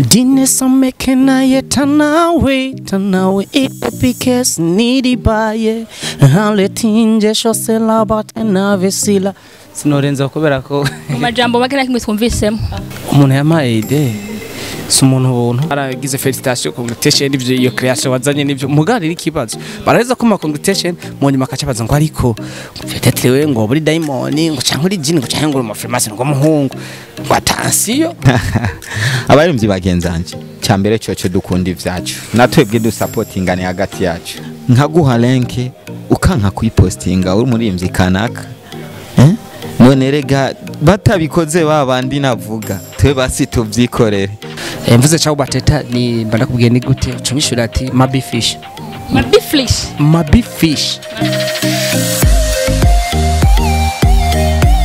Dine samekena ye tanawe because nidi baye haletinje shose labate na vesila sinorenza kubera ko mu majambo makena kimwe twumvisemo umuntu yamaye ide sumuntu ubuntu aragize felicitation congratulation n'ivyo iyo creation wazanye n'ivyo mugarira ikibazo baraheza ko ma congratulation mu nyuma akacabaza ngo ariko peut-être we ngo buri diamond ngo canke uri jini ngo canke ngo mu pharmacie ngo muhungu ngo attention abaremvyi bagenzanje cyambere cyo dukunda ivyacu natwebwe du supportingane hagati yacu nkaguha link ukanka kuyipostinga uri murimvyi kanaka none rega batabikoze babandi navuga twe basi tuvyikorere mvuze cyaho bateta ni ndakubwiye ni gute ucumishura ati mabi fish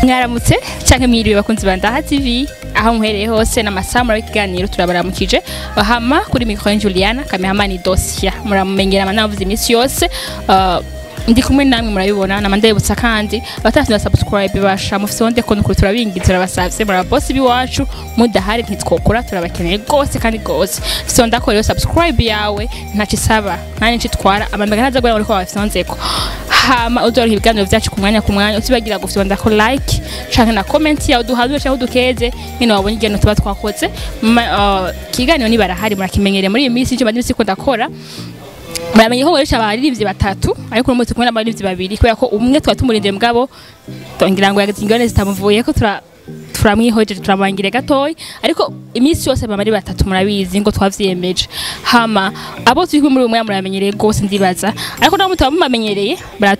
mwaramutse cyangwa mwiriwe bakunzi ba Ndaha TV aho muhereye hose n'amasamu arabiganiro turabaramukije bahama kuri micro Juliana kamehamani dossier muramumenyera amanavuze imisi yose ndi kumwe namwe murabibona namandebutsa kandi batafite subscribe basha mufisonde ko nukuri turabingiza turabasavye muri boss biwacu mudahari ntitwokora turabakeneye gose kandi gose fisonda ko yo subscribe yawe ntacisaba nani ncitwara amambaga naza gwa muri ko bafisonzeko hama udora ibiganiro vyacu ku mwanya utibagira gufisonda ko like canke na comment yawe duhadure cyangwa dukeze nyine wabonye igeno tuba twakoze kiganiro ni barahari murakimenyere muri iyi minsi cyo badimisi ko ndakora muramenye ho weresha abarivye batatu ariko umuntu kumwe n'abarivye babiri kubera ko umwe twa tumurinde mugabo tongira ngo yagaze ingone zitamuvuye ko turamwihoje turamangire gatoyi ariko imisi yose bamari batatu murabizi ngo twavyemeje hama abo turi muri umwe muramenyereye gose ndibaza ariko naho mutabamenyereye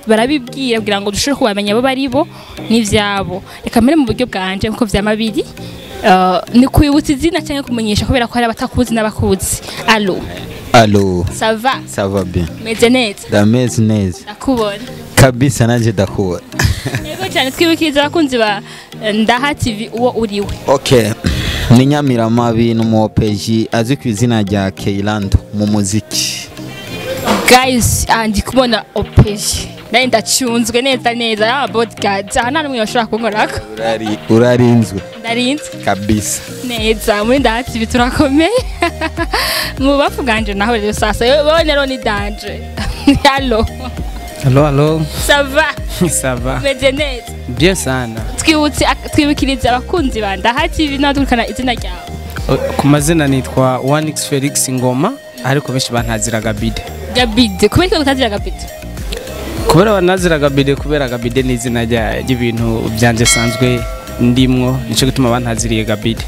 barabibwira kugira ngo dushobore kubamenya abo baribo n'ivyabo reka mbere mu buryo bwanje nko vyamabiri ni kwibutsa izina cyangwa kumenyesha kubera ko hari abatakuzi n'abakuzi Allo. Ça va? Ça va bien. Mezenez. Dameze neza. Nakubona. Kabisa naje dakubona. Yego cyane twibukiriza abakunzi ba Ndaha TV uwo uriwe. Okay. Ni Nyamiramabi n'umupeji azwi ku izina rya Keilando mu muziki. Guys, andi kubona opeji. Nari ndacunzwe neza ya bodyguard. Aha nari mwiyoshora kunkorako. Urarinzwe. Ndarinzwe. Kabisa. Neza muri Ndaha TV turakomeye. Mu bafuganje naho rero sasa bone rero ni danger. Allo. Ça va? Ça va. Mezenez. Bien sana. Twibukiriza abakunzi ba Ndaha TV nadukana izina ryawe. Ku mazina nitwa 1x Felix Ngoma ariko benshi bantazira Gabide. Gabide kubera ko utazira Gabide. Kubera banazira Gabide kubera Gabide ni izina ry'ibintu byanje sanzwe ndimwo nico gituma bantaziriye Gabide.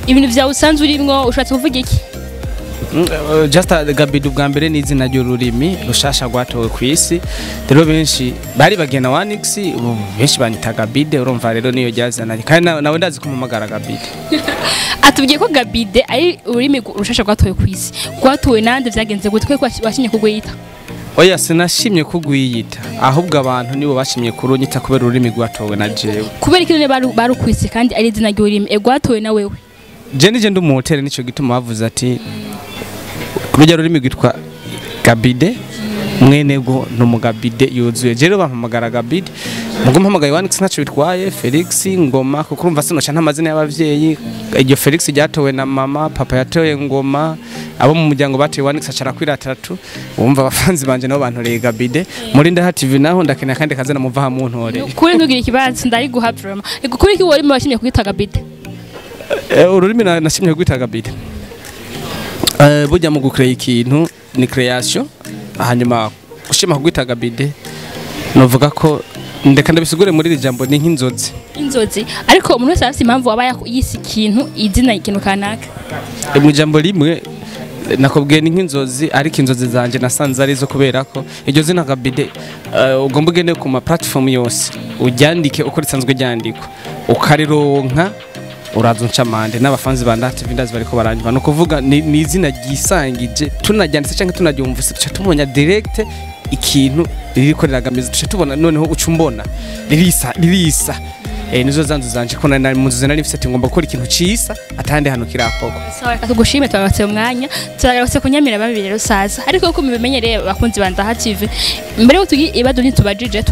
Ibintu vyawe usanzwe urimwo ushatse kuvuga iki? Just Gabide ubwa mbere ni izina ry'ururimi rushasha gwatowe kwisi rero benshi bari bagena 1x benshi banita Gabide urumva rero niyo ryazananye kandi nawe ndazi kumumagara Gabide. Atubwiye ko Gabide ari ururimi rushasha gwatowe kwisi gwatowe nande vyagenze gutwe ko washinye kugwiyita. Oya sinashimye kugwiyita ahubwo abantu nibo bashimye kurunyita kubera ururimi gwatowe na jewe. Kubera ikirone barukwisi kandi ari izina ry'ururimi gwatowe na wewe. Je nije ndu mu hotel nico gituma bavuze ati kurujya rurimi gwitwa Gabide mwenego n'umugabide yuzuye je rero bampamagara Gabide mugo mpamagaye 1x naco bitwaye Felix Ngoma kuko urumva sinoca ntamazina y'abavyeyi iryo Felix ryatowe na mama papa yatoye Ngoma abo mu muryango batoye 1x acara kwira 3 umva abafanzi banje nabo bantoreye Gabide muri Ndaha TV naho ndakeneye kandi kazana muva mu ntore kuri ntugira ikibanza ndari guha vraiment kuri ki wari mu bashimye kwita Gabide ururimi nashimye kwita Gabide burya mu gukreya ikintu ni creation hanyuma ushima kugwita Gabide novuga ko ndeka ndabisigure muri ijambo ni nk'inzozi ariko umuntu wese afite impamvu aba yisi ikintu izina ikintu kanaka mu jambo limwe nakobwiye ni nk'inzozi ariko inzozi zanje nasanze ari zo kubera ko iryo zina Gabide ugomba ugende ku ma platform yose uryandike uko risanzwe ryandikwa ukarironka urazo ncamande n'abafanzi ba Ndaha TV ndazi bariko baranyuma no kuvuga ni izina ryisangije tunajyanditse canke tunaryumvise tuca tumonya direct ikintu ririko riragamiza tuca tubona noneho ucumbona ririsa nizo zanzu zanje ko nari muzuze nari mfite ngomba gukora ikintu cisa atande hano kirakoko sawa tugushime twabatse umwanya turagarutse kunyamira babiri rero saza ariko uko mubimenyereye bakunzi ba Ndaha TV mbere yo tugi ibado ntitubajije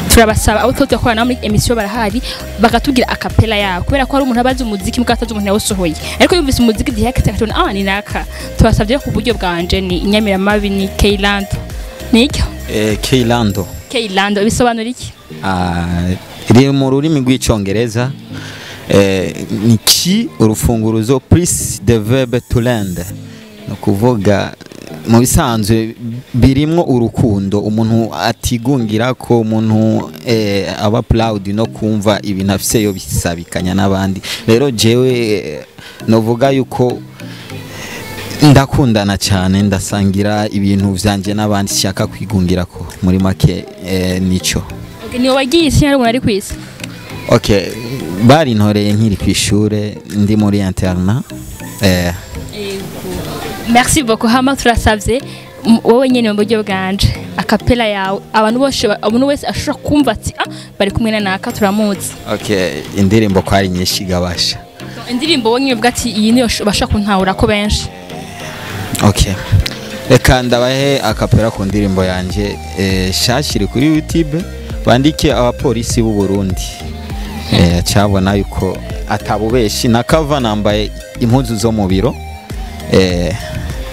turabasaba abo twose dukorana muri emission barahari bakatubwira akapela yabo kubera ko ari umuntu abazi umuziki mugataza umuntu yawusohoye ariko yumvise umuziki direct akatubona ni naka tubasabye ku buryo bwanje ni Nyamiramabi ni Keilando nicyo Keilando bisobanura iki iri mu rurimi rw'icyongereza ni ki urufunguruzo plus de verbe to land no kuvuga mu bisanzwe birimwo urukundo umuntu atigungira ko umuntu aba proud no kumva ibintu afise yo bisabikanya n'abandi rero jewe novuga yuko ndakundana cyane ndasangira ibintu vyanje n'abandi shaka kwigungira ko muri make nico ni wagiye isi ari muri kwisi bari ntoreye nkiri kwishure ndi muri interna merci beaucoup hama turasavye wowe nyene mu buryo bwanje akapela yawe abantu wese ashobora kumva ati bari kumwe na naka turamuzi indirimbo ko ari nyinshi gabasha indirimbo wonye uvuga ati iyi niyo basha kuntahura ko benshi reka ndabahe akapela ku ndirimbo yanje shashiri kuri YouTube bandike abapolisi b'u Burundi cyabona yuko atabubeshi nakava nambaye impuzu zo mu biro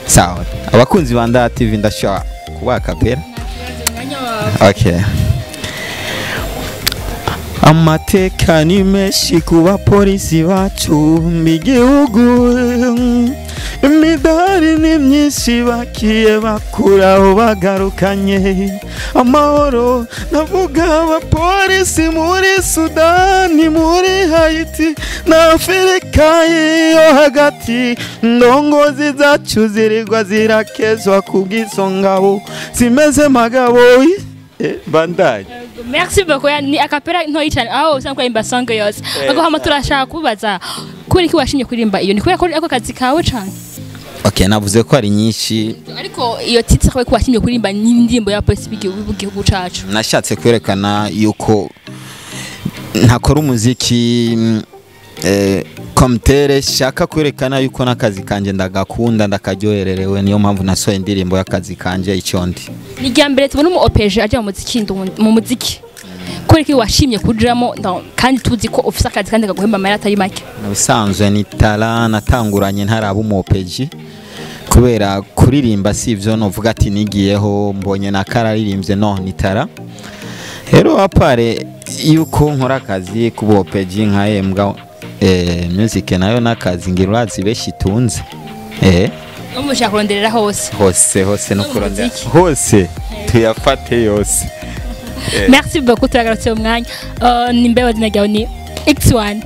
sawa abakunzi banda TV ndashaka kuba akapela amateka ni menshi ku bapolisi bacu b'igihugu imidari ni myinshi bakiye bakuraho bagarukanye amahoro navuga abapolisi muri Sudani muri Haiti na Afurika yo hagati ndongozi zacu zirirwa zirakezwa kubw'isongabo zimeze magabo bandai merci beaucoup ni akapela nto yicane aho usanzwe imba song yose ago hama turashaka kubaza kuri ki washimye kuririmba iyo ni kubera ko ako kazi kawe cyane navuze ko ari nyinshi ariko iyo titre ko washimye kuririmba n'indirimbo ya polisi b'igihugu cacu nashatse kwerekana yuko ntakora umuziki komtere shaka kwerekana yuko nakazi kanje ndagakunda ndakaryohererewe niyo mpamvu nasohoye indirimbo y'akazi kanje icondi ni ryambere tubona umu OPG aje mu muziki kuri ki washimye kujamo kandi tuzi ko ufise akazi kandi gaguhemba amara atari make bisanzwe ni tala natanguranye ntaraba umu OPG kubera kuririmba sivyo novuga ati nigiyeho mbonye nakararirimbye no nitara rero apare yuko nkora akazi ku OPG nkahembwa music nayo nakazi ngirazi beshi tunze umushaka kuronderera hose no kurondera hose tuyafate yose merci beaucoup turagarutse umwanya nimbeho dinajyaho ni X1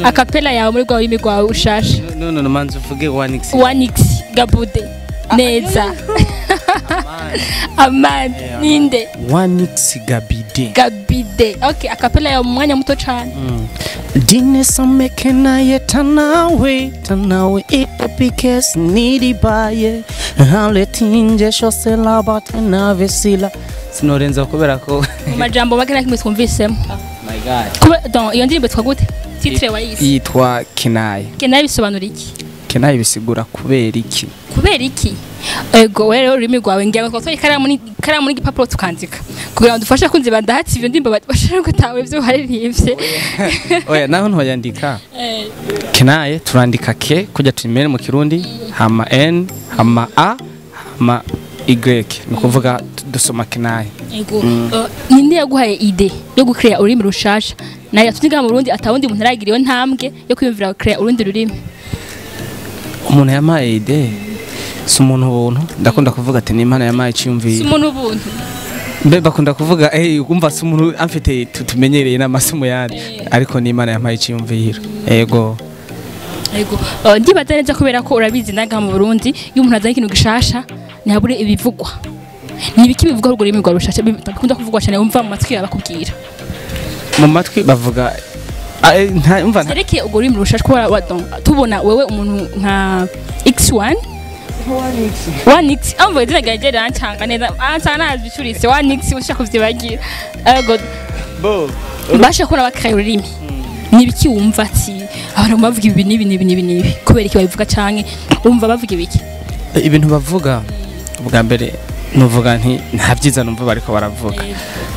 akapela yawe muri gwa ururimi rwawe ushasha no manzi uvuge 1x gabude neza aman ninde 1x gabide akapela yawe umwanya muto cyane Dine samekena ye tanawe epikes niribaye haletinje shose labate na vesila sinorenza kubera ko mu majambo bagena kimwe twumvisemo my god kuba iyo ndirimbo twagute titre wayise yitwa Kenaye bisobanura iki Kenaye bisigura kubera iki ego rero ururimi rwawe ngiye ngo twaye karamu n'igipapuro tukandika kugira ngo dufashe kunzi bandahatsi ibyo ndimba bashaka gutawe byo harivye oya naho ntoyandika Kenaye turandika ke kujya tumere mu kirundi hama n hama a hama y nukuvuga dusoma Kenaye ego ninde yaguhaye ide yo gukreya ururimi rushasha nayo tuziga mu Burundi atawundi muntu aragiriyo ntambwe yo kwiyumvira gukreya urundi rurimi umuntu yamaye ide si umuntu buntu ndakunda kuvuga ati n'Imana yamaye cyumvira si umuntu buntu mbe bakunda kuvuga umva si umuntu amfite tumenyereye n'amasomo yandi ariko n'Imana yamaye cyumvira ego ndibaza neza kubera ko urabizi naga mu Burundi iyo umuntu azanye ikintu gishasha ntabure ibivugwa ni ibiki bivuga urwo rurimi rwa rushasha bakunda kuvugwa cyane umva mu matwi yabakubwira mu matwi bavuga umva ntareke urwo rurimi rushasha ko tubona wewe umuntu nka X1 1x amwe zinageje rancanga neza ansana bicuritse 1x ushaka kuvyibagira ego basha kuna bakaya ururimi nibiki wumva ati abantu bavuga ibi nibi kubera iki babivuga canke wumva bavuga ibiki ibintu bavuga bwa mbere nuvuga nti nta byiza numva bariko baravuga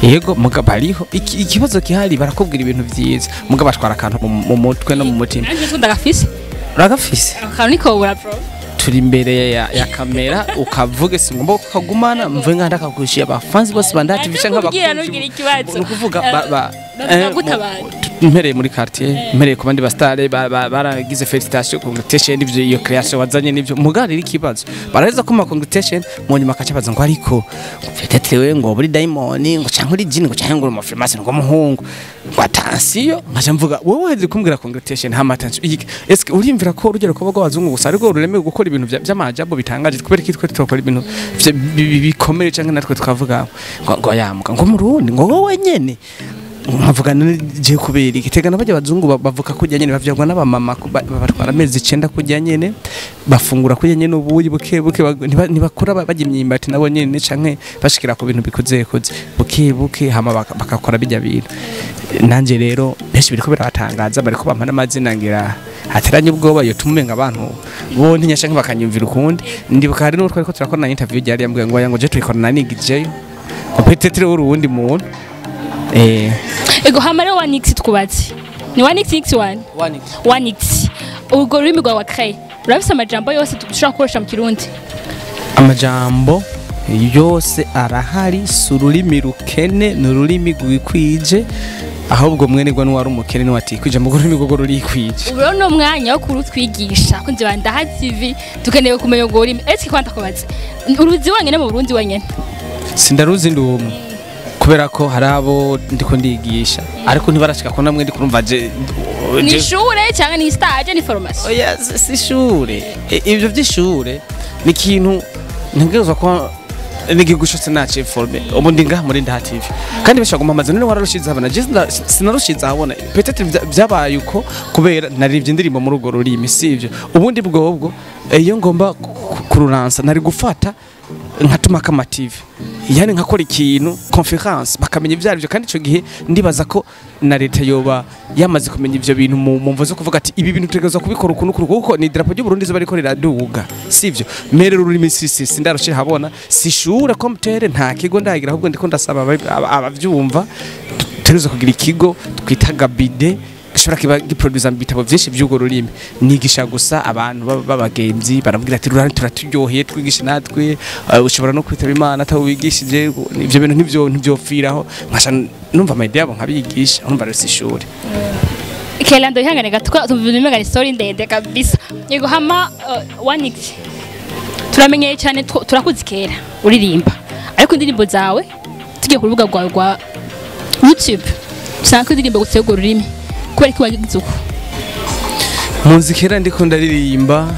yego muga bariho ikibazo kihari barakubwira ibintu byiza muga batwara akantu mu mutwe no mu mutima nanjye ndagafise uragafise akantu niko bura turi imbere ya kamera ukavuge singomba kukagumana mvuye nka ndakagushia abafanzi bose bandati bice nk'abakunzi nukuvuga gutabara mpereye muri quartier mpereye ku bandi bastare baragize felicitation congratulation n'ivyo iyo creation wazanye n'ivyo mugarira ikibazo baraheza ko ma congratulation mu nyuma akacabaza ngo ariko peut-être we ngo buri diamond ngo canke uri jini ngo canke ngo mu famasi ngo muhungu ngo attention nkaje mvuga wowe waheze kumbwira congratulation ha attention est-ce que urimvira ko urugero ko bagwa bazungu gusa ariko urureme gukora ibintu by'amajabo bitangaje kubera ko twe tukora ibintu bikomeye canke natwe tukavuga ngo yamuka ngo murundi ngo wowe nyene nkavuga je kubera igitega n'abajya bazungu bavuka kujya nyene bavyagwa n'abamama batwara amezi 9 kujya nyene bafungura kujya nyene ubuyi buke ntibakora bajya imyimbati nabo nyene canke bashikira ku bintu bikoze buke hama bakakora bijya bintu nanje rero benshi biriko birabatangaza bariko bampa n'amazina ngira hateranye ubwoba yo tumumenga abantu bo ntinyasha bakanyumvira ukundi ndibuka hari n'utwo ariko turakora na interview yari yambwiye ngo yango je tuyikorana nigijeyo peut-être urundi muntu ego hamare 1x tukubaze ni 1x1 1x urwo rurimi rwa crée urabise amajambo yose dushaka gukoresha mu kirundi amajambo yose arahari sururimi rukene n'ururimi gwikwije ahubwo mwenegwa n'uwari umukene n'watikwije mu rurimi rwo rurikwije ubwo no mwanya wo kurutwigisha kunze bandaha TV tukeneye kumenya urwo rurimi ese kwanta kubaze uruzi wanyene mu Burundi wanyene sindaruzi ndumwe kubera ko harabo ndiko ndigisha ariko ntibarashika ko namwe ndi kurumva je ni shure cyangwa ni stage ni formation oya si shure ivyo vy'ishure ni kintu ntegerezwa ko nigigushotse nace forme ubundi ngaha muri Ndaha TV kandi bashagoma amaze none wararushiza abana je sinarushiza abona peut-être byabaye uko kubera narivye indirimbo muri urwo rurimi sivyo ubundi bwobwo iyo ngomba kururansa nari gufata nkatuma kama TV yani nkakora ikintu conference bakamenya ivyarivyo kandi ico gihe ndibaza ko na leta yoba yamaze kumenya ivyo bintu mu mvo zo kuvuga ati ibi bintu tutegerezwa kubikora ukuntu kuko ni drapeau y'u Burundi zo bariko riraduga sivyo mere rurimi sisi ndarushira habona sishure komtere nta kigo ndagira ahubwo ndiko ndasaba abavyumva tutegerezwa kugira ikigo twitaga bide gishobora kiba giproduce ibitabo vyinshi vy'ugo rurimi nigisha gusa abantu babagenzi barambwira ati rurani turaturyoheye twigisha natwe ushobora no kwitaba Imana atawigishije ivyo bintu ntivyofiraho nkasha numva amayide yabo nkabigisha numva rero sishuri Kelando ihangane gatuka tuvuze mega story ndende kabisa yego hama 1x turamenyeye cyane turakuzi kera uririmba ariko indirimbo zawe tugiye ku rubuga rwawe rwa YouTube usanga indirimbo gutego rurimi kubera ko wagize uko muzikera ndiko ndaririmba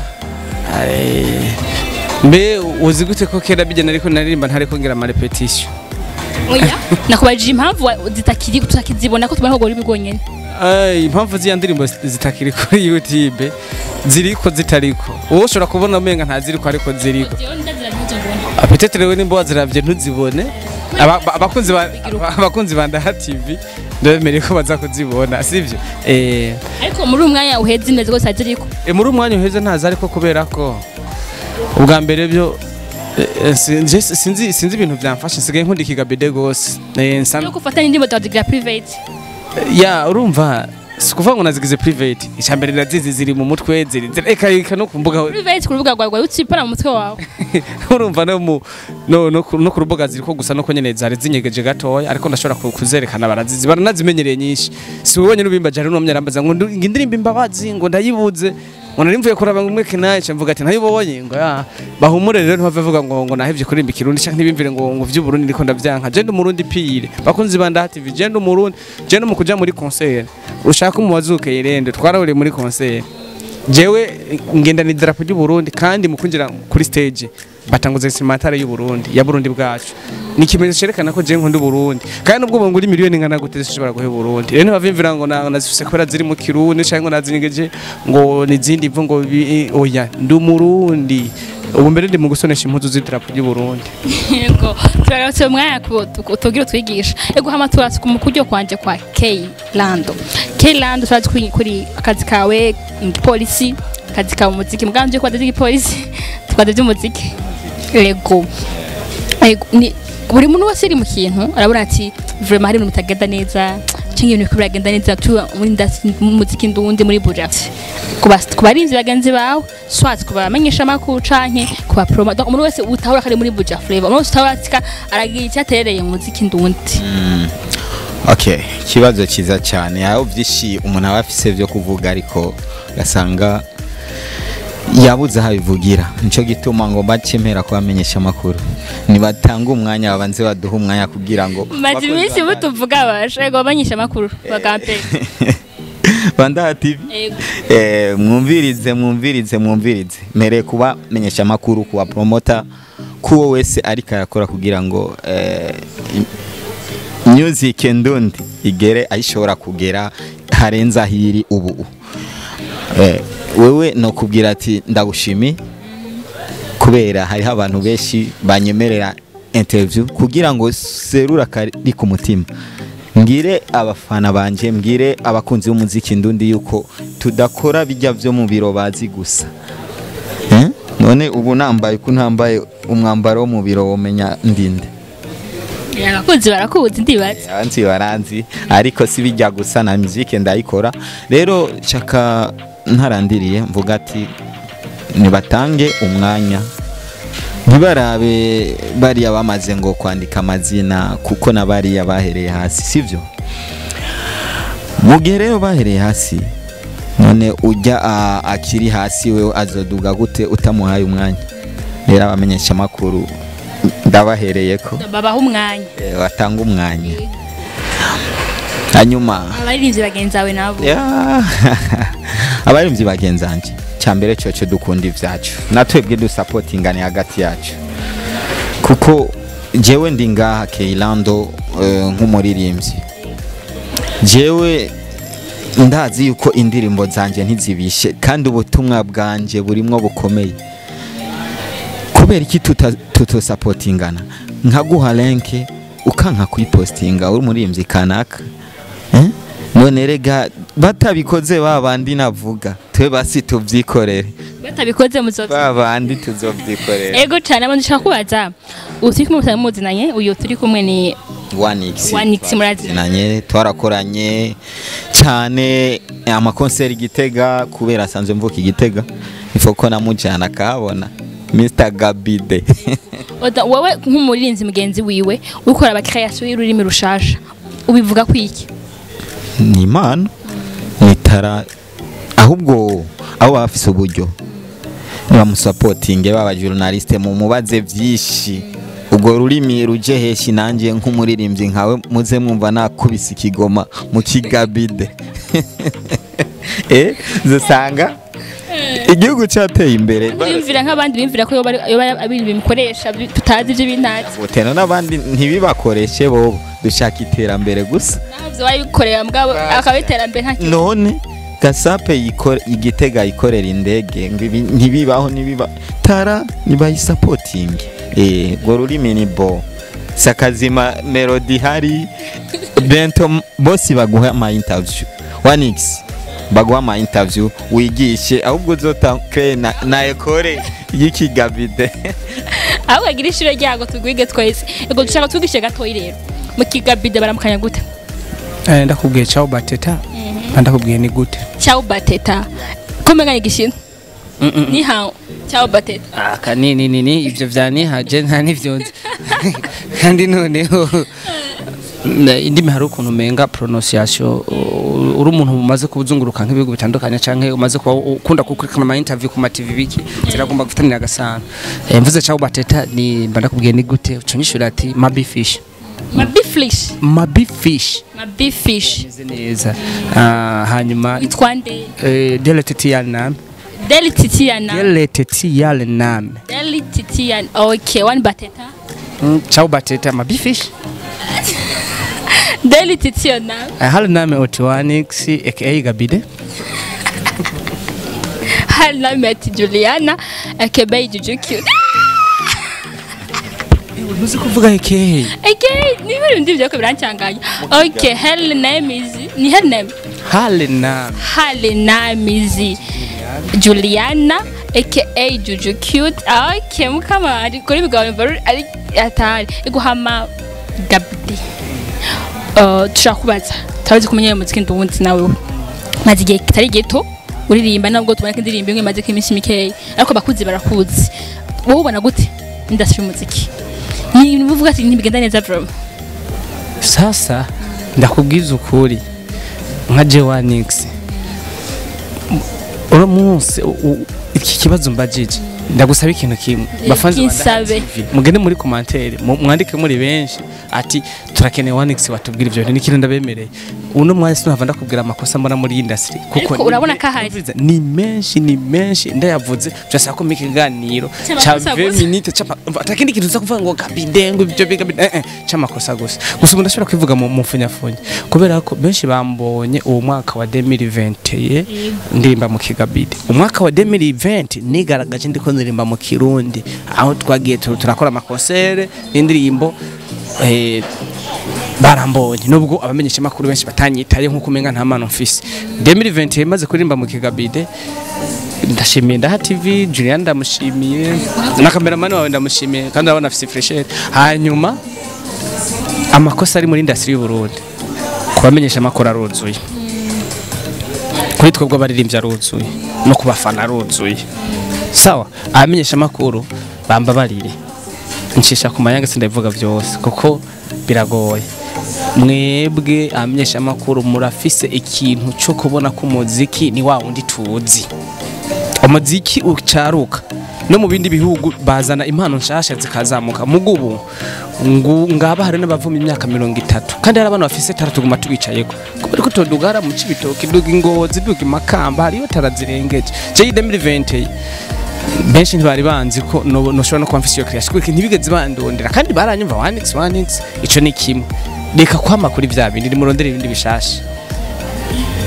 mbe uzi gute ko kera bijyana ariko naririmba ntariko ngira ama repetition oya nakubaje impamvu zitakiri tutakizibona ko tubona ko ruri bigonyene impamvu ziya ndirimbo zitakiri kuri YouTube ziriko zitariko wowe ushobora kubona umenga ntaziriko ariko ziriko peut-être rero nimbo ziravye ntuzibone abakunzi ba Ndaha TV ndemereye ko baza kuzibona sivyo ariko muri umwanya uheze neza gose aziriko muri umwanya uheze ntaza ariko kubera ko ubwa mbere byo sinzi ibintu byamfashe nsigaye nkundikiga bede gose no gufatanya indirimbo za private ya urumva sikuvuga ngo nazigize private icyambere nazizi ziri mu mutwe zireka no kumbuga private ku rubuga rwawe utsipara mu mutwe wawe urumva no ku rubuga ziriko gusa no nyene zari zinyegeje gatoya ariko ndashobora kuzerekana baranazimenyereye nyinshi si wowe nyene ubimba jari no myarambaza ngo indirimbo imbabazi ngo ndayibuze ngo narimvuye kuraba ngo mweke naye cyamvuga ati ntayibonye ngo bahumure rero ntibavuga ngo nahevye kurimba ikirundi cyangwa ntibimvire ngo vy'u Burundi ndiko ndavyanka je ndi umurundi pire bakunzi ba Ndaha TV je ndi umurundi je no mukuja muri concert ushaka umuwazuke irende twarahuriye muri concert jewe ngenda ni drapeau y'u Burundi kandi mukunjira kuri stage batanguze simatare y'u Burundi ya Burundi bwacu ni kimenyesha cerekana ko je nkunda Burundi kandi ubwo nguri miliyoni ngana gute zishobora guhe Burundi rero bavimvira ngo nazifise kubera ziri mu kirundi cyangwa nazinyegeje ngo nizindi mvu ngo oya ndi umurundi ubu mbere ndi mu gusonesha impuzu z'idarapo y'u Burundi yego turagatse umwanya tugira twigisha yego hama turatse mu kujyo kwanje kwa Kelando turatse kuri akazi kawe polisi akazi kawe umuziki muganje kwa dadi polisi twade by'umuziki yego ni buri muntu wese iri mu kintu arabona ati vraiment hari ibintu bitagenda neza cyangwa ibintu biragenda neza muri muziki ndundi muri burati kubarinzi bagenzi bawe swat kubamenyesha makuru canke kuba promo donc umuntu wese utahura kari muri buja flavor umuntu utahura atika aragira icyaterereye muziki ndundi. Okay, kibazo kiza cyane aho vyishi umuntu aba afise byo kuvuga ariko gasanga yabuze habivugira nico gituma ngo bacemera kubamenyesha makuru nibatanga umwanya babanze baduha umwanya kugira ngo maze iminsi butuvuga bashe ngo bamenyesha makuru bagampe Banda TV mwumvirize mere kuba menyesha makuru kuba promoter kuwo wese ariko yakora kugira ngo music ndundi igere ayishobora kugera harenza hiri ubu wewe no kubwira ati ndagushimi kubera hari abantu benshi banyemerera interview kugira ngo serura kari ku mutima ngire abafana banje mbwire abakunzi b'umuziki ndundi yuko tudakora bijya byo mu biro bazi gusa none ubu nambaye kuntambaye umwambaro wo mu biro womenya ndinde abakunzi barakubuza ndibaza abanzi baranzi ariko si bijya gusa na music ndayikora rero chaka ntarandiriye mvuga ati nibatange umwanya ntibarabe bariya bamaze ngo kwandika amazina kuko nabariya bahereye hasi sivyo mugerero bahereye hasi none ujya akiri hasi we azoduga gute utamuhaye umwanya rero abamenyesha makuru ndabahereye ko babaha umwanya watanga umwanya hanyuma abarinzi bagenzawe nabo abarinzi bagenzanje cyambere cyo dukunda ivyacu natwebwe du supportingane hagati yacu kuko jewe ndi ngaha Keilando nk'umuririmbyi jewe ndazi yuko indirimbo zanje ntizibishe kandi ubutumwa bwanje burimwo bukomeye kubera iki tuto supportingana nkaguha link ukanka kuyipostinga uri muririmbyi kanaka none rega batabikoze babandi navuga twe basi tuvyikorere batabikoze muzovyi babandi tuzovyikorera ego cyane abo ndishaka kubaza uturi kumwe muzinanye uyo turi kumwe ni 1x murazinanye twarakoranye cyane amakonseri Gitega kubera sanzwe mvuka Gitega ifoko namujana kabona Mr Gabide wowe nk'umurinzi mugenzi wiwe ukora aba création y'ururimi rushasha ubivuga kwiki ni imana nitara ahubwo abo bafise uburyo niba musapotinge baba journaliste mu mubaze vyishi ubwo rurimi ruje heshi nanje nk'umuririmbyi nkawe muze mwumva nakubise ikigoma mu kigabide zisanga igihugu cyateye imbere bimvira nk'abandi bimvira ko abiri bimkoresha tutazi ibyo bintazi buteno n'abandi ntibibakoreshe bo dushaka iterambere gusa navyo bayikorera mbwa akabiterambere nta none gasape igitega ikorera indege ntibibaho nibiba tara nibayi supporting go rurimi ni bo sakazima melody hari bento bosi baguha ama interview 1x baguha ama interview wigishe ahubwo zotankre na ekore y'ikigabide aho agira ishiro ryago tugwige twese ego dushaka tugishe gatoyi rero mu kigabide baramukanya gute ndakubwiye ciao bateta ndakubwiye ni gute ciao bateta komenya igishintu ni ha ciao bateta kanini ivyo vyani haje nta nivyonze kandi noneho indimi hari ukuntu menga pronunciation uri umuntu umaze kubuzunguruka nk'ibihugu bitandukanye canke umaze kuba ukunda gukurikirana ama interview ku ma TV biki ziragomba gufatanira gasana mvuze ciao bateta ni ndakubwiye ni gute uconyishura ati mabi fish neza hanyuma itwande deletetiana okay one bateta ciao bateta mabi fish deletetiana hal name otwanix aka Gabide hal name ati Juliana aka Jujuki Muzi kuvuga aka ni biri ndivyo ko birancanganya okay her name is Juliana aka Juju cute okay mukama ari kuri bigawe ari atari iguhama Gabdi tushakubaza tabazi kumenya muziki nduwundi nawe maze igihe kitari gito uririmba nabwo tubona ko indirimbo imwe maze kimisi mikeyi ariko bakuzi barakuzi wowe ubona gute industry y'umuziki ni bivuga ati ntibigenda neza bro sasa ndakubwiza ukuri nka J1X uro munsi iki kibazo mbajije ndagusaba ikintu kimwe bafanze mugende muri commentaire mwandike muri benshi ati turakeneye 1X watubwira ivyo ni kintu ndabemereye uno mwasi ntava ndakubwira amakosa mbona muri industry kuko urabona ko ahari ni menshi ndayavuze byasa ko mikiganiro cha 20 minutes cha atakindi kintu zakuvuga ngo kabidengo ibyo biga cyamakosa gusa ubu ndashobora kwivuga mu mfunyafunye kubera ko benshi bambonye uwo mwaka wa 2020 ndirimba mu Kigabide umwaka wa 2020 nigaragaje ndiko ndirimba mu Kirundi aho twagiye turakora amakonsere n'indirimbo barambonye nubwo abamenyesha makuru benshi batanyitaye nko kumenga nta mano mfise 2020 maze kuririmba mu Kigabide ndashimiye Ndaha TV Julian ndamushimiye na cameraman wawe ndamushimiye kandi abana afise fresher hanyuma amakosa ari muri industry y'u Burundi kubamenyesha makuru aruzuye kuri twebwe abaririmbyi aruzuye no kubafana aruzuye sawa abamenyesha makuru bamba barire ncisha ku mayanga sindavuga byose kuko biragoye mwebwe abamenyesha amakuru murafise ikintu cyo kubona ko umuziki ni wa wundi tuzi umuziki ucaruka no mu bindi bihugu bazana impano nshasha zikazamuka mugubu ngaba hari n'abavuma imyaka 30 kandi hari abantu bafise tara tuguma tubicayeko kubera ko todugara mu cibitoki duga ingozi duga makamba hariyo tarazirengeje je 2020 benshi ntibari banzi ko noshobora no kwamfisiyo creation kuko ntibigeze bandondera kandi baranyumva 1X ico ni kimwe reka kwama kuri vya bindi murondera ibindi bishasha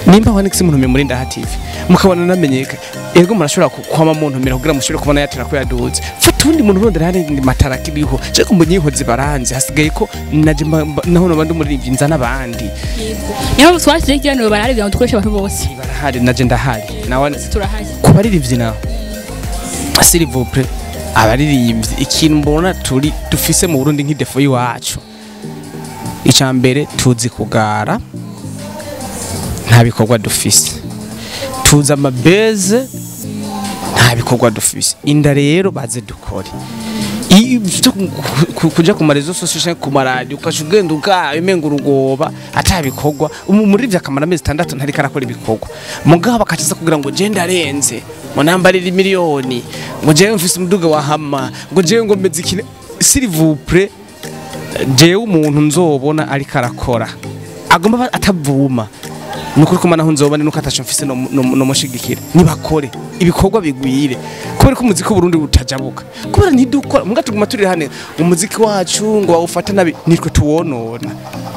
nimba 1X muntu muri Ndaha TV mukabona namenyeka ego murashobora kwama muntu mira kugira mushobora kubona yatera ko yaduze fata undi muntu urondera hari matara kiriho je ko mbonye ihoze baranze hasigaye ko naje naho no bandi muri nza nabandi niho twashije kirano barari bya dukoresha abantu bose barahari naje ndahari nawe turahari kubaririmbyi nawe s'il vous plaît abaririmbyi ikintu mbona turi dufise mu Burundi nk'idefo yiwacu icambere tuzi kugara nta bikorwa dufise tuza amabeze nta bikorwa dufise inda rero baze dukore kuja ku marezo social ku maradi ukashugenda ugaye menga urugoba atabikorwa muri vya kamara mezi 6 ntari karakora ibikorwa mugabo bakaciza kugira ngo je ndarenze mu nambarira miliyoni ngo je mfise umuduga wa hama ngo je ngo mezikine s'il vous plaît je umuntu nzobona ari karakora agomba atavuma nukuri ko mana nzobane nuko atasho mfise no mushigikira nibakore ibikorwa bigwire kubera ko umuziki w'Uburundi utajabuka kubera ntidukora muga tuguma turi hane umuziki wacu ngo wawufata nabi nitwe tuwonona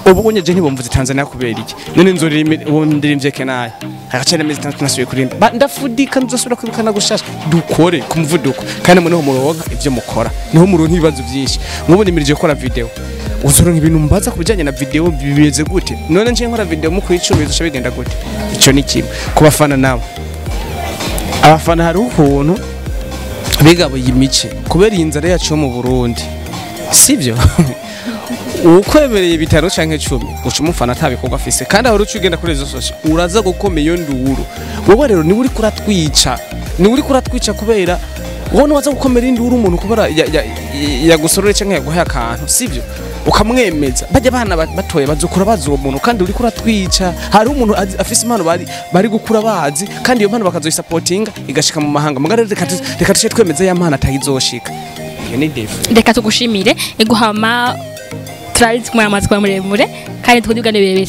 ubu onye je ntibomvuze Tanzania kubera iki none nzoririmvye kenaye agacana mezi 3 nasubiye kurimba ndafudika nzosubira kwibukana gushasha dukore ku muvuduko kandi muneho muronka ivyo mukora niho muronka ibibazo byinshi mubone mirije gukora video uzoronka ibintu mbaza kubijanye na video bibeze gute none nje nkora video mu kwicumi bizosha bigenda gute ico ni kimwe kubafana nawe abafana hari ukuntu bigabo yimice kubera inzara yacu mu Burundi sivyo ukwemereye bitaro canke 10 uca umufana atabikorwa afise kandi aho rucugenda kuri izo social uraza gukomeye yo nduru wowe rero ni uri kuratwica kubera wowe waza gukomera induru umuntu kubera yagusorore canke yaguhaye akantu sivyo ukamwemeza bajya bana batoye bazukura bazi uwo muntu kandi uri kuratwica hari umuntu afise impano bari gukura bazi kandi iyo mpano bakazoyisupportinga igashika mu mahanga mugare reka tushe twemeza ya mpano atayizoshika iyo ni def reka tugushimire iguhama turabizi kumara amazi kwa muremure kandi twudugane bebe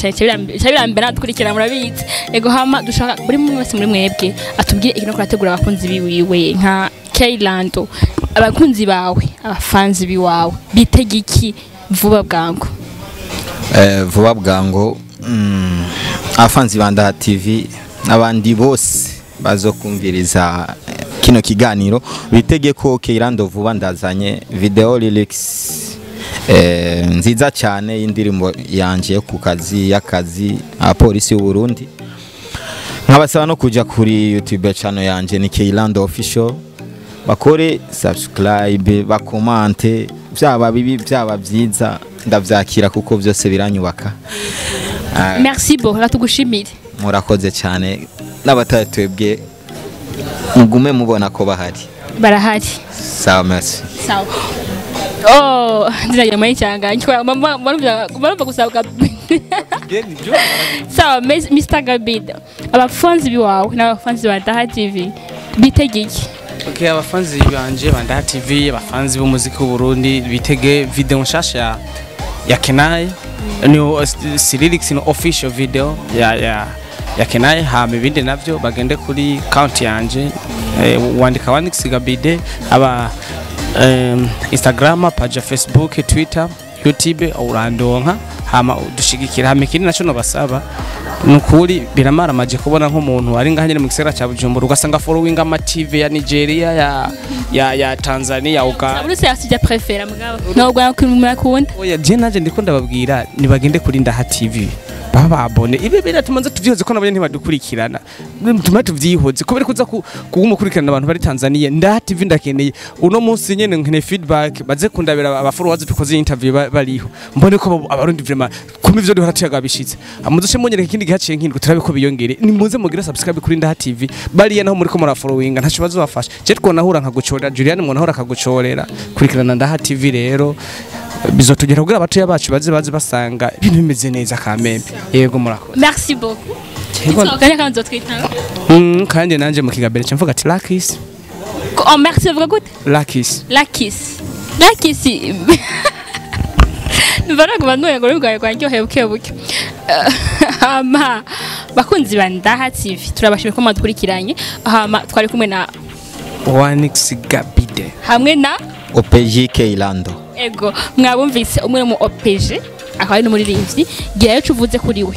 cyabirambera dukurikira murabizi iguhama dushaka buri mu wese muri mwebwe atubwiye ikintu kurategura abakunzi biwiwe nka Kaylando abakunzi bawe abafanzi biwawe bitegiki vuba bwango afanzi ba Ndaha TV n'abandi bose bazokumviriza kino kiganiro bitege ko Kaylando vuba ndazanye video lyrics nziza cyane y'indirimbo yanje ku kazi y'akazi apolisi y'u Burundi nkabasaba no kuja kuri YouTube channel yanje ni Kaylando official bakore subscribe bakomante byaba bibi byaba byiza ndavyakira kuko byose biranyubaka. Merci beaucoup ratugushimire. Murakoze cyane n'abatatwebwe mugume mubona ko bahari. Barahari. Sawa merci. Sawa. Oh, ndiragira muri cyanganye kwa mama marumva gusabwa. Sawa Mr. Gabid. Abafanzi biwawe n'abafanzi ba Daha TV bitegeke. Okay, abafanzi banje ba Daha TV, abafanzi b'umuziki w'u Burundi bitege video nshasha ya Kenai. Ni Cyrilix no official video ya Kenai hama ibindi navyo bagende kuri account yanje wandika Wanix Gabide aba Instagram, page Facebook, Twitter, YouTube urandonka hama udushigikira hama ikindi naco no basaba nukuri biramara maje kubona nk'umuntu ari ngahanye mu gisera cya Bujumbura ugasanga following ama TV ya Nigeria ya Tanzania Uganda. Uruse yasije prefera mugabo. No gwa kumukunda. Oya je naje ndiko ndababwira nibagende kuri Daha TV. Baba abone ibi bira tumanze tuvyihoze ko nabanye ntibadukurikirana tuma tuvyihoze kubera kuza kugumukurikirana abantu bari Tanzania Daha TV ndakeneye uno munsi nyene nkene feedback baze kundabira abafollowers dukoze interview bariho mbone ko abarundi vraiment kuma ivyo duhora tuyagabishitse amuzushe munyereka ikindi gihaciye nkindi turabe ko biyongere ni muze mugira subscribe kuri Daha TV bariya naho muri ko mura following ntaco bazobafasha je twona hura nkagucorera Julian mwana hura akagucorera kurikirana Daha TV rero bizotugera kugira abatuye bacu baze basanga ibintu bimeze neza kamembe yego murakoze. Merci beaucoup. Kanya kanzo twitanga. Kandi nanje mu kigabere cyamvuga ati Lakis. Oh merci vuga gute? Lakis. Nvara kubanduye ngo rubwaye kwanjyohe buke. Ama bakunzi ba Daha TV turabashimye ko mwadukurikiranye hama twari kumwe na Wanix Gabide hamwe na OPJ Keilando. Ego mwabumvise umwe mu OPJ akaba ari umuririmvyi giye cuvuze kuri we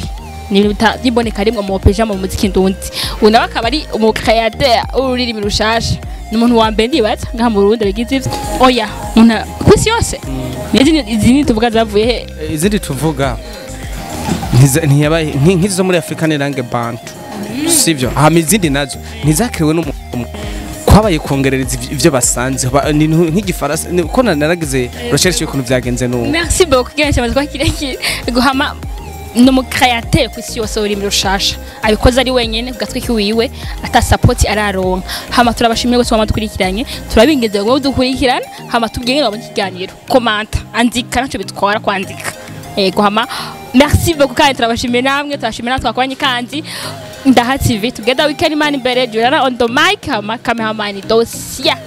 ni biboneka rimwe mu OPJ mu muziki ndundi unawe akaba ari umu createur ururimi rushasha ni umuntu wa mbere ndibaza ngaha mu Burundi bigize ivyo oya una kwisi yose izindi tuvuga zavuye he izindi tuvuga ntiyabaye nk'izo muri Africa nerange bantu sivyo hama izindi nazo ntizakiriwe n'umuntu kwabaye kongerereza ivyo basanze nk'igifaransa ko naragize recherche y'ukuntu vyagenze n'ubu. Merci beaucoup kenshi amaze kwakireki guhama no mu createur kwisi yose ururimi rushasha abikoze ari wenyene kugatwe kiwiwe ata support araronka hama turabashimiye gose bamadukurikiranye turabingeze ngo dukurikirana hama tubwenge mu kiganiro comment andika naco bitwara kwandika guhama merci beaucoup kandi turabashimiye namwe turashimira twakoranye kandi Daha TV together we can man better Juliana on the mic hama cameraman Dosia.